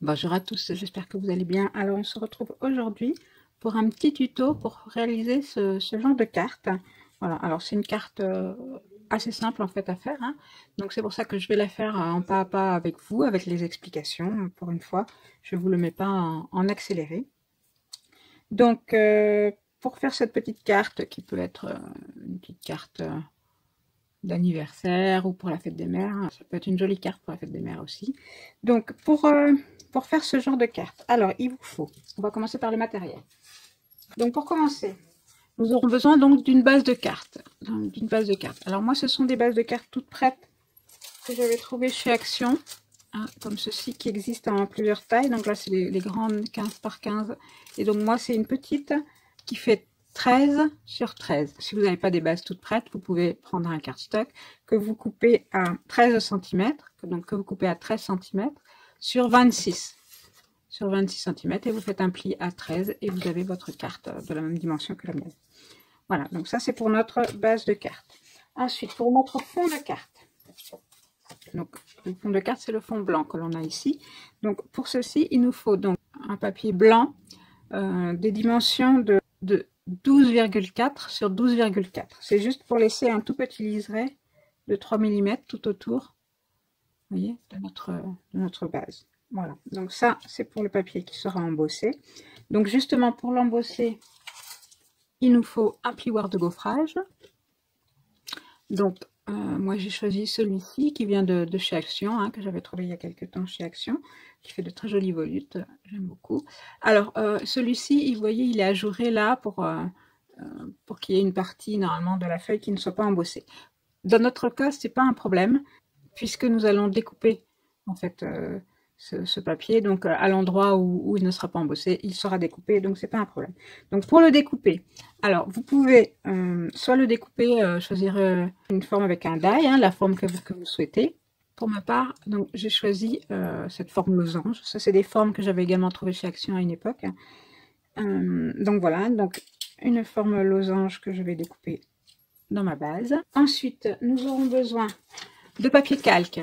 Bonjour à tous, j'espère que vous allez bien. Alors, on se retrouve aujourd'hui pour un petit tuto pour réaliser ce genre de carte. Voilà, alors c'est une carte assez simple en fait à faire, hein. Donc c'est pour ça que je vais la faire en pas à pas avec vous, avec les explications. Pour une fois, je ne vous le mets pas en accéléré. Donc, pour faire cette petite carte qui peut être une petite carte d'anniversaire ou pour la fête des mères, ça peut être une jolie carte pour la fête des mères aussi. Donc, pour faire ce genre de carte, alors il vous faut, on va commencer par le matériel. Donc pour commencer, nous aurons besoin donc d'une base de cartes. Alors moi, ce sont des bases de cartes toutes prêtes que j'avais trouvées chez Action, hein, comme ceci, qui existent en plusieurs tailles. Donc là, c'est les grandes 15 par 15. Et donc moi, c'est une petite qui fait 13 sur 13. Si vous n'avez pas des bases toutes prêtes, vous pouvez prendre un cardstock que vous coupez à 13 cm, donc que vous coupez à 13 cm sur 26 cm et vous faites un pli à 13 et vous avez votre carte de la même dimension que la mienne. Voilà, donc ça c'est pour notre base de carte. Ensuite, pour notre fond de carte. Donc le fond de carte, c'est le fond blanc que l'on a ici. Donc pour ceci, il nous faut donc un papier blanc des dimensions de 12,4 sur 12,4. C'est juste pour laisser un tout petit liseré de 3 mm tout autour, vous voyez, de notre base. Voilà, donc ça, c'est pour le papier qui sera embossé. Donc justement, pour l'embosser, il nous faut un plioir de gaufrage. Donc, moi, j'ai choisi celui-ci qui vient de chez Action, hein, que j'avais trouvé il y a quelques temps chez Action, qui fait de très jolies volutes, j'aime beaucoup. Alors, celui-ci, vous voyez, il est ajouré là pour qu'il y ait une partie, normalement, de la feuille qui ne soit pas embossée. Dans notre cas, ce n'est pas un problème, puisque nous allons découper, en fait, ce papier, donc à l'endroit où il ne sera pas embossé, il sera découpé, donc c'est pas un problème. Donc pour le découper, alors vous pouvez soit le découper, choisir une forme avec un die, hein, la forme que vous souhaitez. Pour ma part, donc j'ai choisi cette forme losange. Ça, c'est des formes que j'avais également trouvées chez Action à une époque. Donc voilà, donc une forme losange que je vais découper dans ma base. Ensuite, nous aurons besoin de papier calque.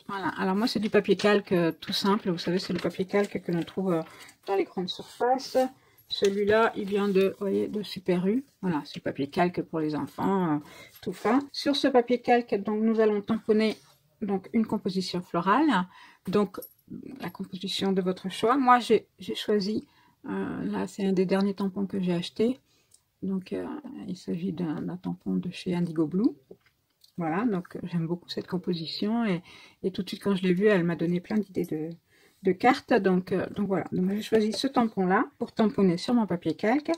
Voilà, alors moi c'est du papier calque tout simple, vous savez, c'est le papier calque que l'on trouve dans les grandes surfaces. Celui-là, il vient de, vous voyez, de Super U. Voilà, c'est le papier calque pour les enfants, tout fin. Sur ce papier calque, donc nous allons tamponner donc une composition florale. Donc la composition de votre choix. Moi j'ai choisi, là c'est un des derniers tampons que j'ai acheté. Donc il s'agit d'un tampon de chez Indigo Blue. Voilà, donc j'aime beaucoup cette composition et tout de suite quand je l'ai vue, elle m'a donné plein d'idées de cartes. Donc voilà, donc j'ai choisi ce tampon-là pour tamponner sur mon papier calque.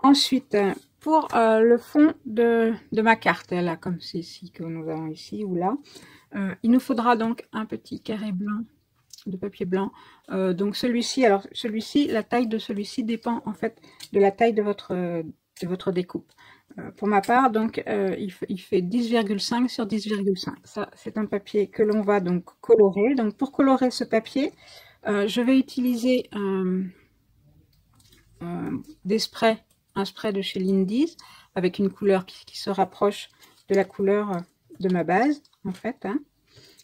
Ensuite, pour le fond de ma carte, là, comme c'est ici que nous avons ici ou là, il nous faudra donc un petit carré blanc de papier blanc. Donc celui-ci, alors celui-ci, la taille de celui-ci dépend en fait de la taille de votre découpe. Pour ma part, donc, il fait 10,5 sur 10,5. Ça, c'est un papier que l'on va donc colorer. Donc, pour colorer ce papier, je vais utiliser un spray de chez Lindy's avec une couleur qui se rapproche de la couleur de ma base, en fait, hein,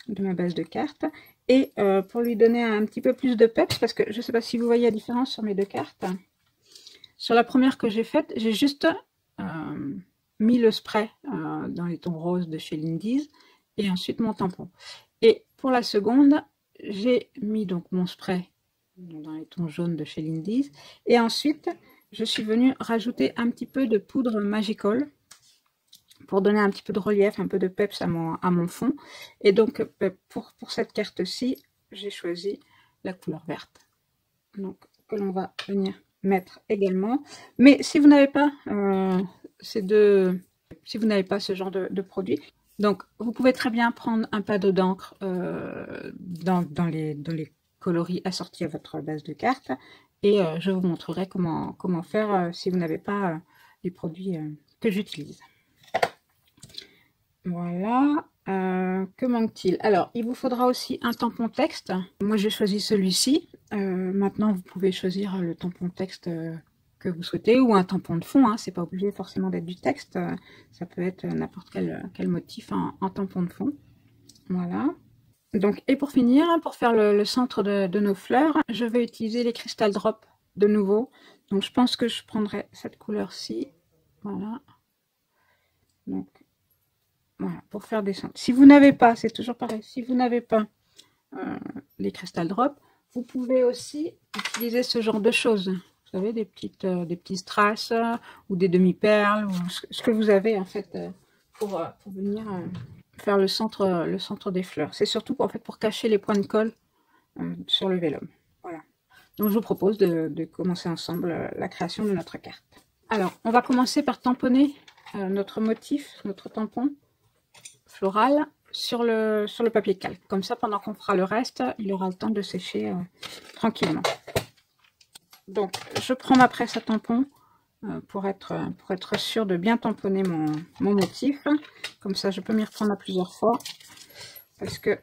de ma base de cartes. Et pour lui donner un petit peu plus de peps, parce que je ne sais pas si vous voyez la différence sur mes deux cartes. Sur la première que j'ai faite, j'ai juste mis le spray dans les tons roses de chez Lindy's et ensuite mon tampon. Et pour la seconde, j'ai mis donc mon spray dans les tons jaunes de chez Lindy's et ensuite je suis venue rajouter un petit peu de poudre Magical pour donner un petit peu de relief, un peu de peps à mon fond. Et donc pour cette carte-ci, j'ai choisi la couleur verte. Donc que l'on va venir mettre également. Mais si vous n'avez pas si vous n'avez pas ce genre de produit, donc vous pouvez très bien prendre un pad d'encre dans les coloris assortis à votre base de cartes et je vous montrerai comment faire si vous n'avez pas les produits que j'utilise. Voilà. Que manque-t-il? Alors, il vous faudra aussi un tampon texte. Moi, j'ai choisi celui-ci. Maintenant, vous pouvez choisir le tampon texte que vous souhaitez ou un tampon de fond. Hein. C'est pas obligé forcément d'être du texte. Ça peut être n'importe quel motif en tampon de fond. Voilà. Donc, et pour finir, pour faire le centre de nos fleurs, je vais utiliser les Crystal Drop de nouveau. Donc, je pense que je prendrai cette couleur-ci. Voilà. Donc, voilà, pour faire des centres. Si vous n'avez pas, c'est toujours pareil, si vous n'avez pas les Crystal Drop, vous pouvez aussi utiliser ce genre de choses. Vous savez, des petits strass ou des demi-perles, ou ce que vous avez en fait pour venir faire le centre des fleurs. C'est surtout en fait pour cacher les points de colle sur le vélum. Voilà. Donc je vous propose de commencer ensemble la création de notre carte. Alors, on va commencer par tamponner notre motif, notre tampon floral sur le papier calque. Comme ça, pendant qu'on fera le reste, il aura le temps de sécher tranquillement. Donc, je prends ma presse à tampon pour être sûr de bien tamponner mon motif. Comme ça, je peux m'y reprendre à plusieurs fois. Parce que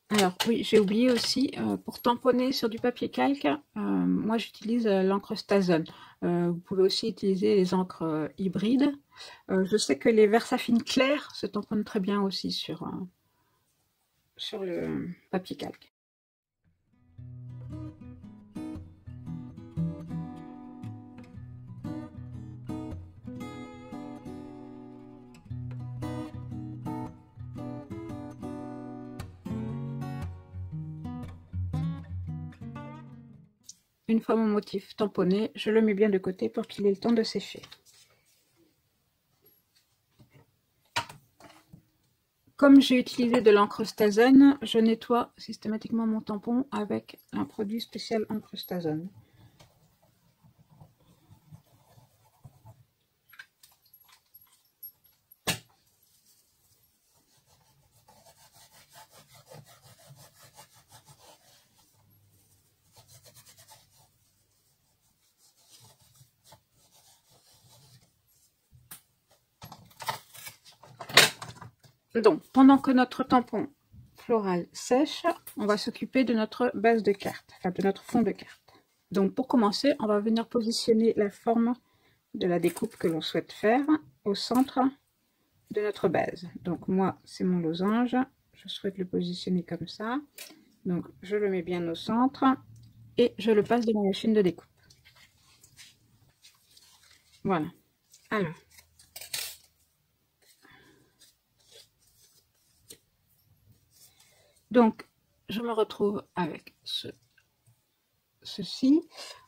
alors oui, j'ai oublié aussi, pour tamponner sur du papier calque, moi j'utilise l'encre Stazone. Vous pouvez aussi utiliser les encres hybrides. Je sais que les Versafine clairs se tamponnent très bien aussi sur le papier calque. Une fois mon motif tamponné, je le mets bien de côté pour qu'il ait le temps de sécher. Comme j'ai utilisé de l'encre Stazone, je nettoie systématiquement mon tampon avec un produit spécial encre Stazone. Donc, pendant que notre tampon floral sèche, on va s'occuper de notre base de carte, enfin de notre fond de carte. Donc, pour commencer, on va venir positionner la forme de la découpe que l'on souhaite faire au centre de notre base. Donc, moi, c'est mon losange. Je souhaite le positionner comme ça. Donc, je le mets bien au centre et je le passe dans la machine de découpe. Voilà. Alors, donc, je me retrouve avec ceci.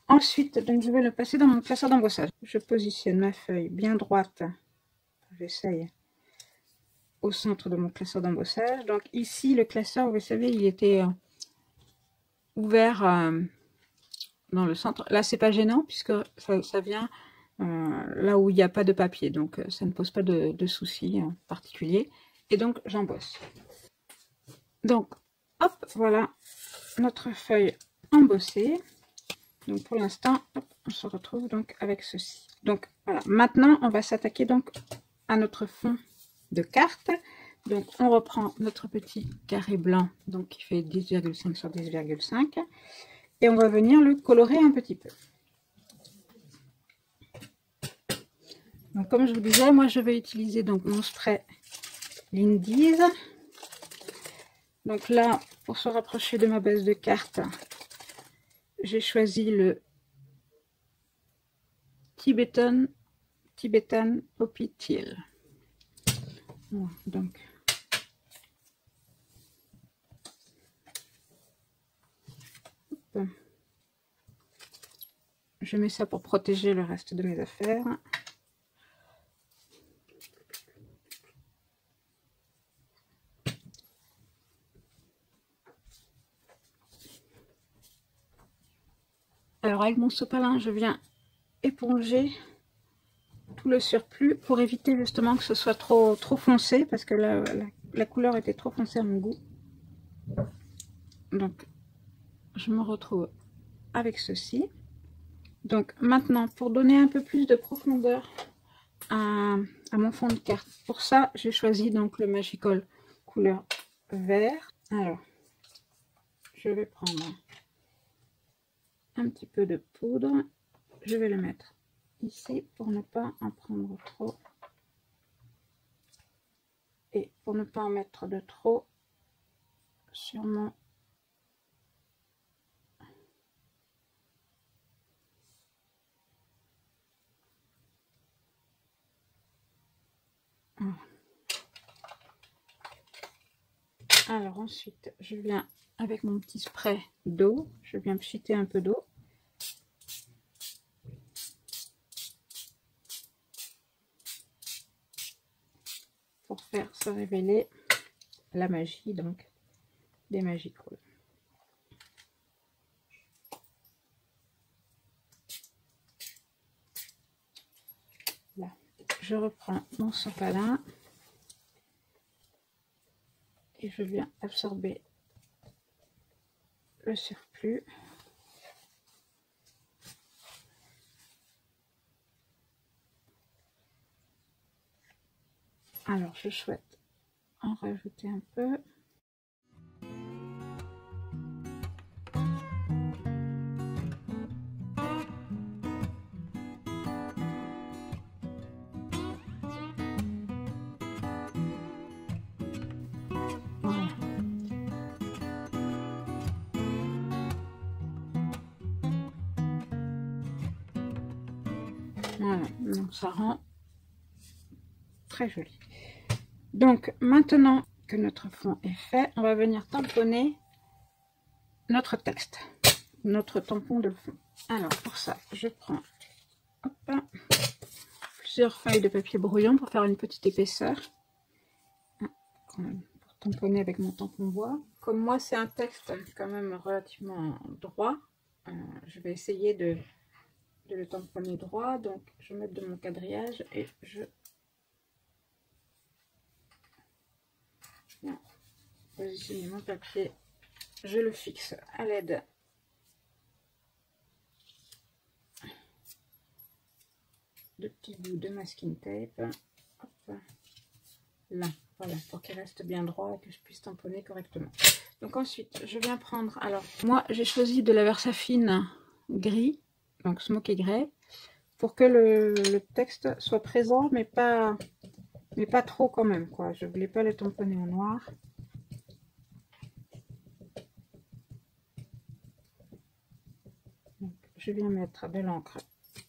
Ensuite, donc, je vais le passer dans mon classeur d'embossage. Je positionne ma feuille bien droite. J'essaye au centre de mon classeur d'embossage. Donc ici, le classeur, vous savez, il était ouvert dans le centre. Là, c'est pas gênant puisque ça vient là où il n'y a pas de papier. Donc, ça ne pose pas de soucis particuliers. Et donc, j'embosse. Donc, hop, voilà notre feuille embossée. Donc, pour l'instant, on se retrouve donc avec ceci. Donc, voilà. Maintenant, on va s'attaquer donc à notre fond de carte. Donc, on reprend notre petit carré blanc, donc qui fait 10,5 sur 10,5. Et on va venir le colorer un petit peu. Donc, comme je vous disais, moi, je vais utiliser donc mon spray Lindy's. Donc là, pour se rapprocher de ma base de carte, j'ai choisi le Tibetan Poppy Teal. Donc, je mets ça pour protéger le reste de mes affaires. Alors avec mon sopalin, je viens éponger tout le surplus pour éviter justement que ce soit trop foncé, parce que la couleur était trop foncée à mon goût. Donc je me retrouve avec ceci. Donc maintenant, pour donner un peu plus de profondeur à mon fond de carte, pour ça j'ai choisi donc le Magical couleur vert. Alors je vais prendre un petit peu de poudre. Je vais le mettre ici pour ne pas en prendre trop. Et pour ne pas en mettre de trop sur mon... Voilà. Alors ensuite, je viens avec mon petit spray d'eau, je viens pchiter un peu d'eau. Pour faire se révéler la magie, donc, des Magical. Là, je reprends mon sopalin et je viens absorber le surplus. Alors, je souhaite en rajouter un peu. Voilà. Voilà, donc ça rend très joli. Donc maintenant que notre fond est fait, on va venir tamponner notre texte, notre tampon de fond. Alors pour ça, je prends plusieurs feuilles de papier brouillon pour faire une petite épaisseur. Pour tamponner avec mon tampon bois. Comme moi c'est un texte quand même relativement droit, je vais essayer de le tamponner droit. Donc je vais mettre de mon quadrillage et je viens positionner mon papier. Je le fixe à l'aide de petits bouts de masking tape. Hop, là, voilà, pour qu'il reste bien droit et que je puisse tamponner correctement. Donc ensuite, je viens prendre, alors moi j'ai choisi de la Versafine gris, donc Smoky Grey, pour que le texte soit présent, mais pas trop quand même, quoi. Je voulais pas le tamponner en noir. Donc, je viens mettre de l'encre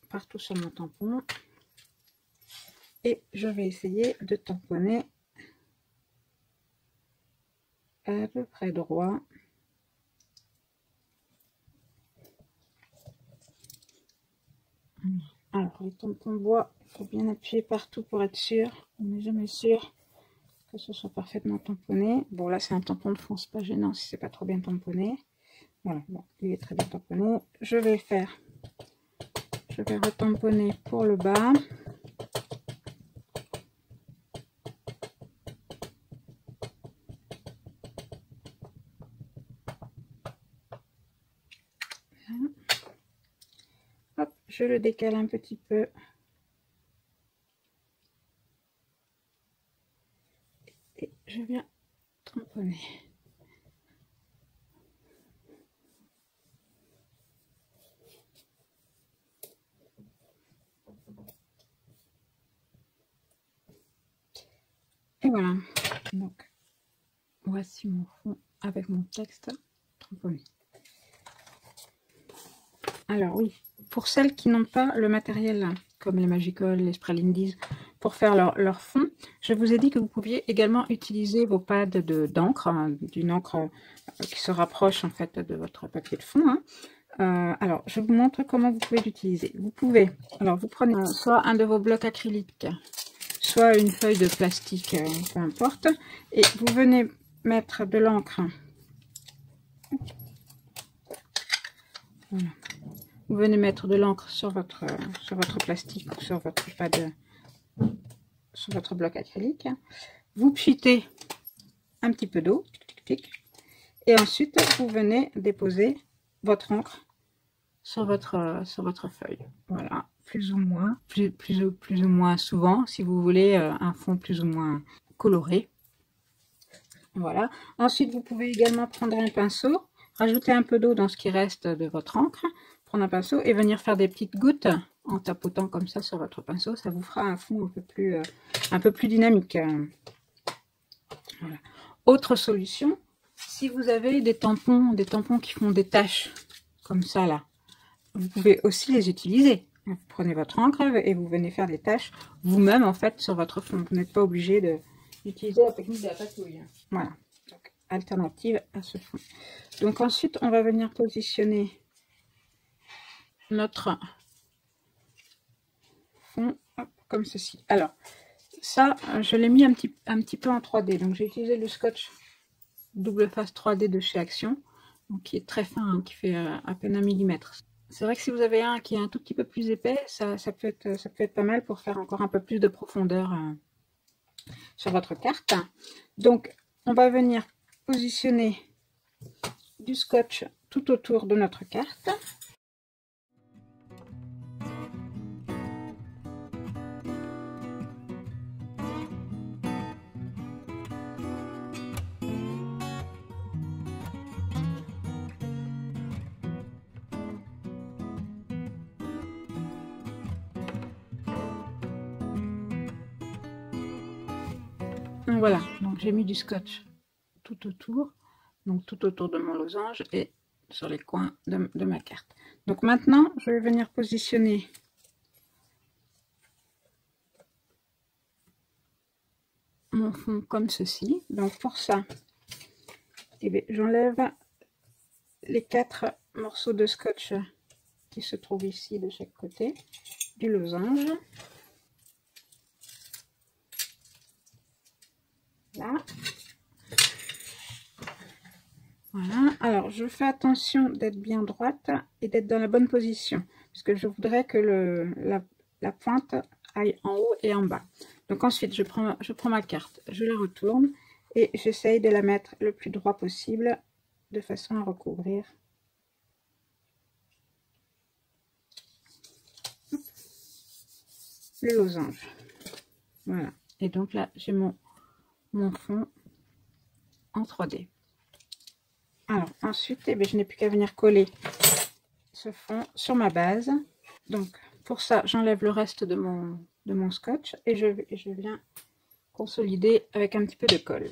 partout sur mon tampon et je vais essayer de tamponner à peu près droit. Alors les tampons bois, il faut bien appuyer partout pour être sûr. On n'est jamais sûr que ce soit parfaitement tamponné. Bon là c'est un tampon de fond, c'est pas gênant si c'est pas trop bien tamponné. Voilà, bon, il est très bien tamponné. Je vais retamponner pour le bas. Hop, je le décale un petit peu. Et je viens tamponner. Et voilà. Donc, voici mon fond avec mon texte tamponné. Alors oui, pour celles qui n'ont pas le matériel, comme les Magical, les Spray Lindies, pour faire leur fond, je vous ai dit que vous pouviez également utiliser vos pads d'encre, d'une encre qui se rapproche en fait de votre papier de fond. Alors, je vous montre comment vous pouvez l'utiliser. Vous pouvez, alors vous prenez soit un de vos blocs acryliques, soit une feuille de plastique, peu importe, et vous venez mettre de l'encre. Voilà. Vous venez mettre de l'encre sur votre plastique ou sur votre pad, sur votre bloc acrylique. Vous pchitez un petit peu d'eau, et ensuite vous venez déposer votre encre sur votre feuille. Voilà, plus ou moins souvent, si vous voulez un fond plus ou moins coloré. Voilà. Ensuite, vous pouvez également prendre un pinceau, rajouter un peu d'eau dans ce qui reste de votre encre prendre un pinceau et venir faire des petites gouttes en tapotant comme ça sur votre pinceau. Ça vous fera un fond un peu plus dynamique. Voilà. Autre solution, si vous avez des tampons qui font des taches comme ça là, vous pouvez aussi les utiliser. Vous prenez votre encre et vous venez faire des taches vous-même en fait sur votre fond. Vous n'êtes pas obligé d'utiliser la technique de la patouille. Voilà, donc alternative à ce fond. Donc ensuite on va venir positionner notre fond comme ceci. Alors ça je l'ai mis un petit peu en 3D, donc j'ai utilisé le scotch double face 3D de chez Action, donc qui est très fin, hein, qui fait à peine 1 millimètre. C'est vrai que si vous avez un qui est un tout petit peu plus épais, ça peut être pas mal pour faire encore un peu plus de profondeur sur votre carte. Donc on va venir positionner du scotch tout autour de notre carte. Voilà, donc j'ai mis du scotch tout autour, donc tout autour de mon losange et sur les coins de ma carte. Donc maintenant, je vais venir positionner mon fond comme ceci. Donc pour ça, j'enlève les 4 morceaux de scotch qui se trouvent ici de chaque côté du losange. Là. Voilà, alors je fais attention d'être bien droite et d'être dans la bonne position, parce que je voudrais que la pointe aille en haut et en bas. Donc ensuite, je prends ma carte, je la retourne et j'essaye de la mettre le plus droit possible, de façon à recouvrir le losange. Voilà, et donc là, j'ai mon fond en 3D. Alors ensuite, je n'ai plus qu'à venir coller ce fond sur ma base. Donc pour ça, j'enlève le reste de mon scotch et je viens consolider avec un petit peu de colle.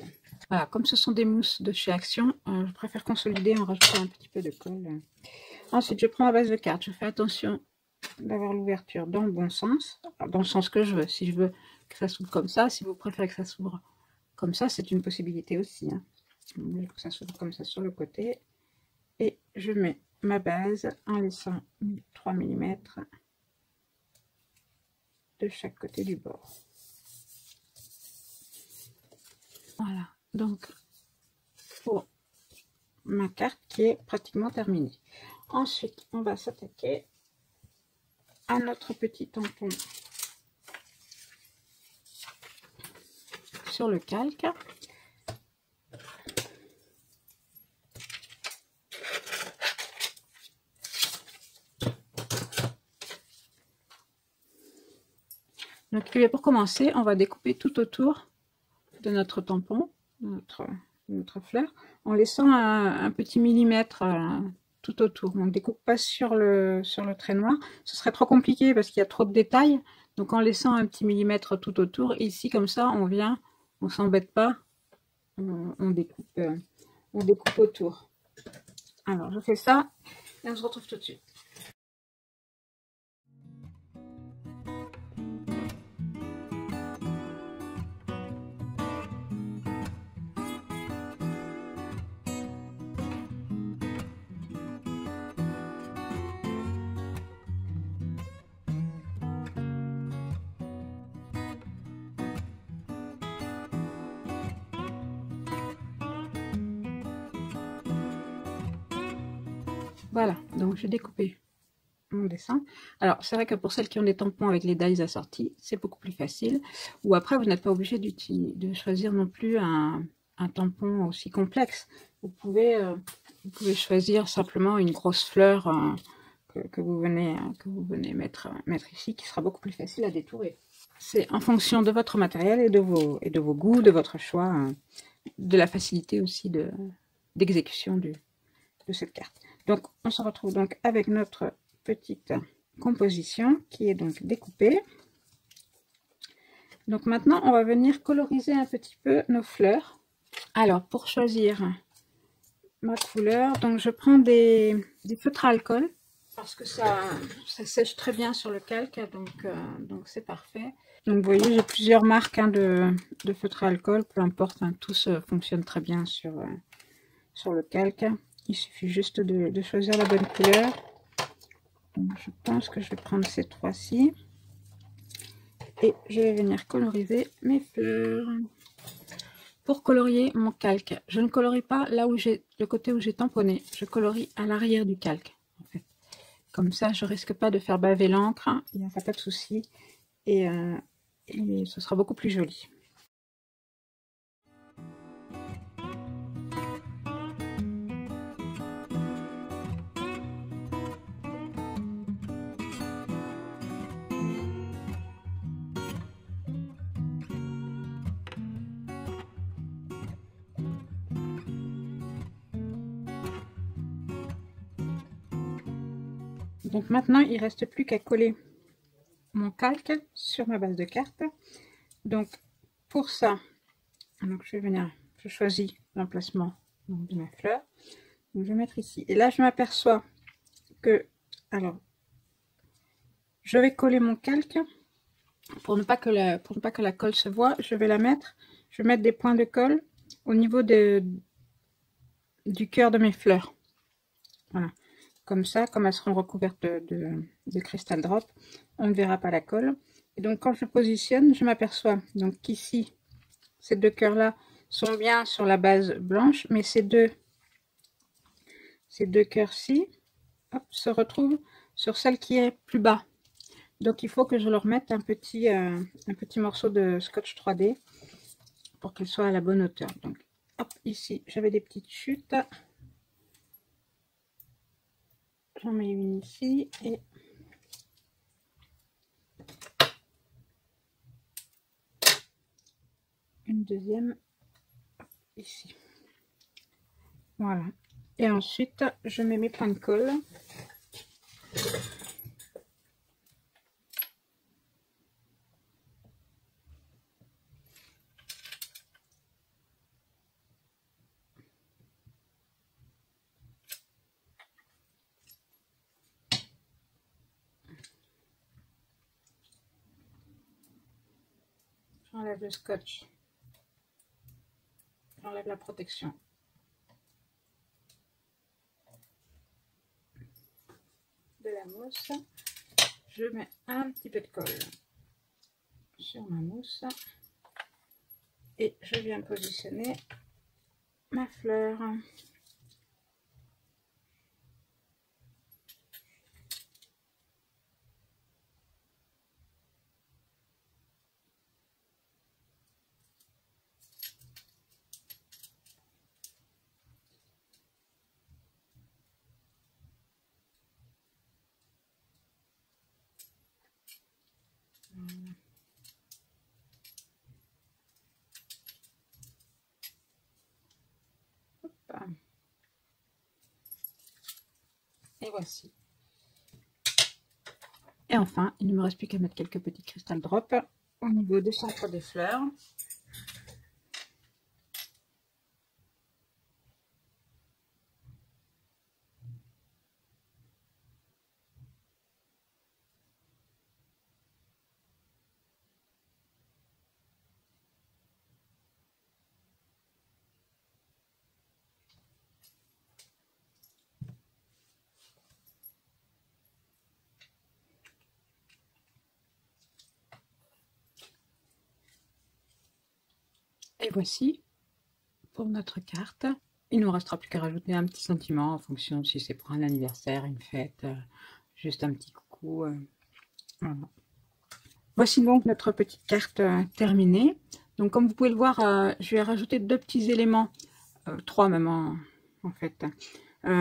Voilà, comme ce sont des mousses de chez Action, je préfère consolider en rajoutant un petit peu de colle. Ensuite, je prends ma base de carte, je fais attention d'avoir l'ouverture dans le bon sens, dans le sens que je veux. Si je veux que ça s'ouvre comme ça, si vous préférez que ça s'ouvre comme ça, c'est une possibilité aussi. Hein. Je veux que ça s'ouvre comme ça sur le côté. Et je mets ma base en laissant 3 mm de chaque côté du bord. Voilà, donc pour ma carte qui est pratiquement terminée. Ensuite, on va s'attaquer à notre petit tampon sur le calque. Donc, pour commencer, on va découper tout autour de notre tampon, notre fleur, en laissant un petit millimètre tout autour. On ne découpe pas sur le trait noir, ce serait trop compliqué parce qu'il y a trop de détails. Donc en laissant un petit millimètre tout autour, et ici comme ça, on vient, on s'embête pas, on découpe autour. Alors je fais ça et on se retrouve tout de suite. Voilà, donc j'ai découpé mon dessin. Alors c'est vrai que pour celles qui ont des tampons avec les dies assortis, c'est beaucoup plus facile. Ou après, vous n'êtes pas obligé de choisir non plus un tampon aussi complexe. Vous pouvez choisir simplement une grosse fleur que vous venez mettre ici, qui sera beaucoup plus facile à détourer. C'est en fonction de votre matériel et de vos goûts, de votre choix, de la facilité aussi d'exécution de cette carte. Donc on se retrouve donc avec notre petite composition qui est donc découpée. Donc maintenant, on va venir coloriser un petit peu nos fleurs. Alors, pour choisir ma couleur, donc je prends des feutres à alcool parce que ça sèche très bien sur le calque, donc c'est parfait. Donc vous voyez, j'ai plusieurs marques de feutres à alcool, peu importe, hein, tous fonctionnent très bien sur le calque. Il suffit juste de choisir la bonne couleur. Donc, je pense que je vais prendre ces trois-ci. Et je vais venir coloriser mes fleurs. Pour colorier mon calque, je ne colorie pas là où j'ai le côté où j'ai tamponné. Je colorie à l'arrière du calque. En fait. Comme ça, je risque pas de faire baver l'encre. Il n'y a pas de souci. Et ce sera beaucoup plus joli. Donc maintenant, il ne reste plus qu'à coller mon calque sur ma base de carte. Donc pour ça, donc je choisis l'emplacement de ma fleur. Donc je vais mettre ici. Et là, je m'aperçois que, alors, je vais coller mon calque pour ne pas que la colle se voit. Je vais mettre des points de colle au niveau du cœur de mes fleurs. Voilà. Comme ça, comme elles seront recouvertes de cristal drop, on ne verra pas la colle. Et donc quand je positionne, je m'aperçois donc qu'ici, ces deux cœurs là sont bien sur la base blanche, mais ces deux cœurs-ci se retrouvent sur celle qui est plus bas. Donc il faut que je leur mette un petit morceau de scotch 3D pour qu'elle soit à la bonne hauteur. Donc hop, ici j'avais des petites chutes. J'en mets une ici et une deuxième ici. Voilà. Et ensuite, je mets mes points de colle. J'enlève le scotch. J'enlève la protection. De la mousse. Je mets un petit peu de colle sur ma mousse. Et je viens positionner ma fleur. Et voici. Et enfin, il ne me reste plus qu'à mettre quelques petits cristal drop au niveau du centre des fleurs. Et voici pour notre carte. Il ne nous restera plus qu'à rajouter un petit sentiment en fonction si c'est pour un anniversaire, une fête, juste un petit coucou. Voilà. Voici donc notre petite carte terminée. Donc comme vous pouvez le voir, je vais rajouter deux petits éléments, trois même en fait.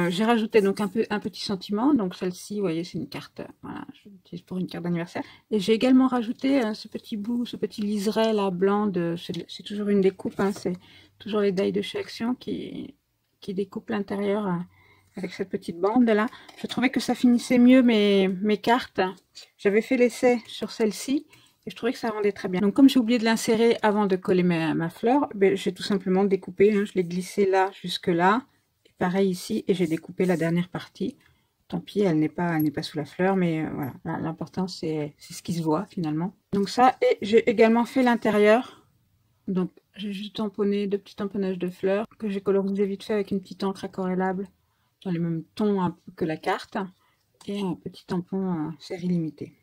J'ai rajouté donc un petit sentiment. Donc celle-ci, vous voyez, c'est une carte, voilà, je l'utilise pour une carte d'anniversaire. Et j'ai également rajouté ce petit bout, ce petit liseré là blanc. C'est toujours une découpe, hein, c'est toujours les die de chez Action qui découpe l'intérieur avec cette petite bande là. Je trouvais que ça finissait mieux mes cartes. J'avais fait l'essai sur celle-ci et je trouvais que ça rendait très bien. Donc comme j'ai oublié de l'insérer avant de coller ma fleur, ben, j'ai tout simplement découpé. Hein, je l'ai glissé là jusque là. Et pareil ici, et j'ai découpé la dernière partie. Tant pis, elle n'est pas sous la fleur, mais voilà, l'important c'est ce qui se voit finalement. Donc ça, et j'ai également fait l'intérieur. Donc j'ai juste tamponné 2 petits tamponnages de fleurs que j'ai colorisé vite fait avec une petite encre aquarellable dans les mêmes tons un peu que la carte et un petit tampon série limitée.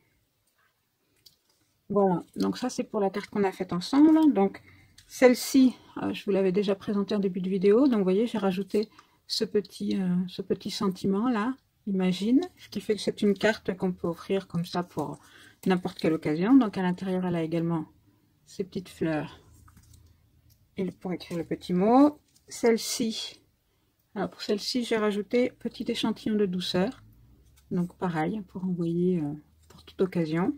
Voilà, donc ça c'est pour la carte qu'on a faite ensemble. Donc celle-ci, je vous l'avais déjà présentée en début de vidéo. Donc vous voyez, j'ai rajouté ce petit sentiment là, imagine, ce qui fait que c'est une carte qu'on peut offrir comme ça pour n'importe quelle occasion. Donc à l'intérieur, elle a également ces petites fleurs et pour écrire le petit mot. Celle-ci, alors pour celle-ci, j'ai rajouté petit échantillon de douceur. Donc pareil, pour envoyer pour toute occasion.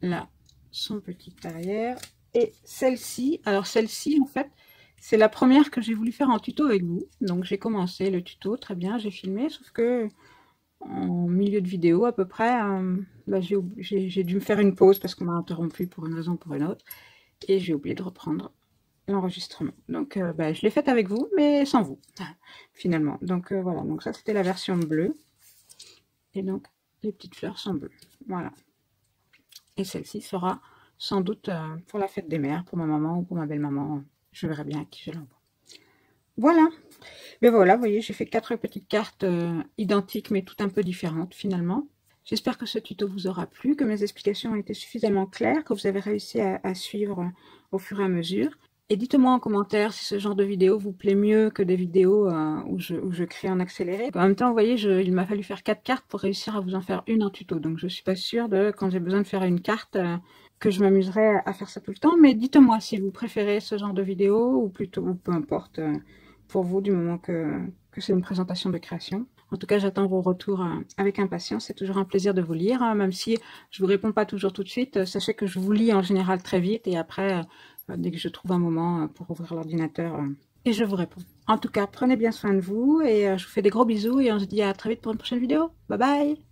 Là, son petit arrière. Et celle-ci, alors celle-ci, en fait, c'est la première que j'ai voulu faire en tuto avec vous. Donc j'ai commencé le tuto, très bien, j'ai filmé, sauf que en milieu de vidéo à peu près, bah, j'ai dû me faire une pause parce qu'on m'a interrompu pour une raison ou pour une autre. Et j'ai oublié de reprendre l'enregistrement. Donc bah, je l'ai faite avec vous, mais sans vous, finalement. Donc voilà, donc ça c'était la version bleue. Et donc les petites fleurs sont bleues. Voilà. Et celle-ci sera sans doute pour la fête des mères, pour ma maman ou pour ma belle-maman. Je verrai bien à qui je l'envoie. Voilà. Mais voilà, vous voyez, j'ai fait 4 petites cartes identiques, mais toutes un peu différentes finalement. J'espère que ce tuto vous aura plu, que mes explications ont été suffisamment claires, que vous avez réussi à suivre au fur et à mesure. Et dites-moi en commentaire si ce genre de vidéo vous plaît mieux que des vidéos où je crée en accéléré. En même temps, vous voyez, il m'a fallu faire 4 cartes pour réussir à vous en faire une en tuto. Donc je suis pas sûre de, quand j'ai besoin de faire une carte, que je m'amuserai à faire ça tout le temps. Mais dites-moi si vous préférez ce genre de vidéo ou plutôt, ou peu importe, pour vous, du moment que c'est une présentation de création. En tout cas, j'attends vos retours avec impatience. C'est toujours un plaisir de vous lire, hein, même si je vous réponds pas toujours tout de suite. Sachez que je vous lis en général très vite et après, dès que je trouve un moment pour ouvrir l'ordinateur, et je vous réponds. En tout cas, prenez bien soin de vous et je vous fais des gros bisous et on se dit à très vite pour une prochaine vidéo. Bye bye!